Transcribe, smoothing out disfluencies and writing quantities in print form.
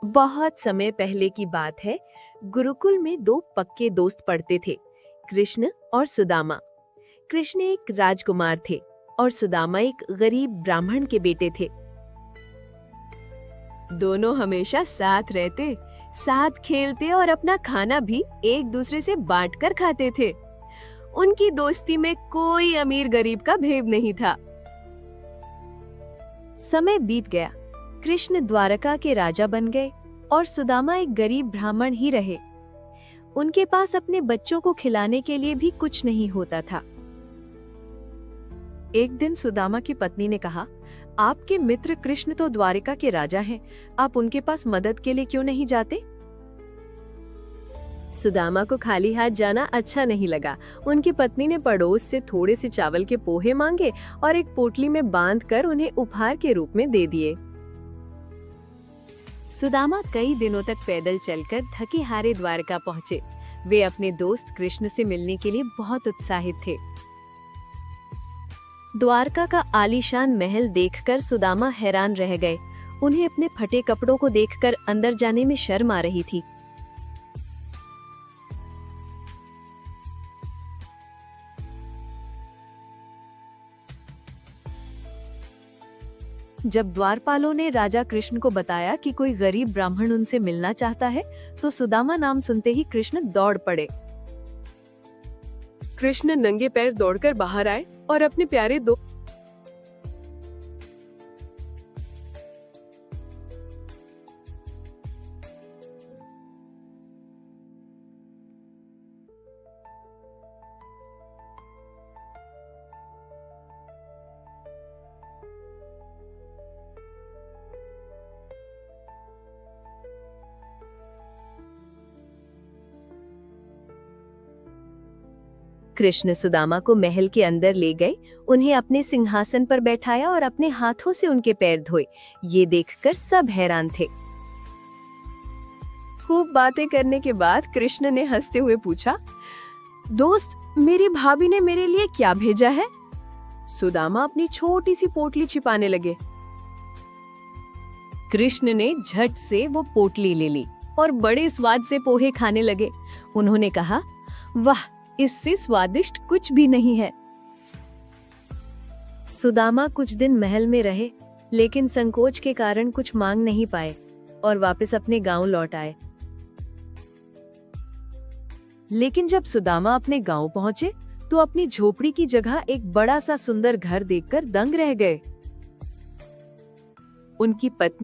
बहुत समय पहले की बात है। गुरुकुल में दो पक्के दोस्त पढ़ते थे, कृष्ण और सुदामा। कृष्ण एक राजकुमार थे और सुदामा एक गरीब ब्राह्मण के बेटे थे। दोनों हमेशा साथ रहते, साथ खेलते और अपना खाना भी एक दूसरे से बांटकर खाते थे। उनकी दोस्ती में कोई अमीर गरीब का भेद नहीं था। समय बीत गया, कृष्ण द्वारका के राजा बन गए और सुदामा एक गरीब ब्राह्मण ही रहे। उनके पास अपने बच्चों को खिलाने के लिए भी कुछ नहीं होता था। एक दिन सुदामा की पत्नी ने कहा, आपके मित्र कृष्ण तो द्वारिका के राजा हैं, आप उनके पास मदद के लिए क्यों नहीं जाते? सुदामा को खाली हाथ जाना अच्छा नहीं लगा। उनकी पत्नी ने पड़ोस से थोड़े से चावल के पोहे मांगे और एक पोटली में बांधकर उन्हें उपहार के रूप में दे दिए। सुदामा कई दिनों तक पैदल चलकर थके हारे द्वारका पहुंचे। वे अपने दोस्त कृष्ण से मिलने के लिए बहुत उत्साहित थे। द्वारका का आलीशान महल देखकर सुदामा हैरान रह गए। उन्हें अपने फटे कपड़ों को देखकर अंदर जाने में शर्म आ रही थी। जब द्वारपालों ने राजा कृष्ण को बताया कि कोई गरीब ब्राह्मण उनसे मिलना चाहता है, तो सुदामा नाम सुनते ही कृष्ण दौड़ पड़े। कृष्ण नंगे पैर दौड़कर बाहर आए और अपने प्यारे दो कृष्ण सुदामा को महल के अंदर ले गए, उन्हें अपने सिंहासन पर बैठाया और अपने हाथों से उनके पैर धोए। ये देखकर सब हैरान थे। खूब बातें करने के बाद कृष्ण ने हंसते हुए पूछा, दोस्त, मेरी भाभी ने मेरे लिए क्या भेजा है? सुदामा अपनी छोटी सी पोटली छिपाने लगे। कृष्ण ने झट से वो पोटली ले ली और बड़े स्वाद से पोहे खाने लगे। उन्होंने कहा, वाह, इससे स्वादिष्ट कुछ भी नहीं है। सुदामा कुछ दिन महल में रहे, लेकिन संकोच के कारण कुछ मांग नहीं पाए और वापस अपने गांव लौट आए। लेकिन जब सुदामा अपने गांव पहुंचे, तो अपनी झोपड़ी की जगह एक बड़ा सा सुंदर घर देखकर दंग रह गए। उनकी पत्नी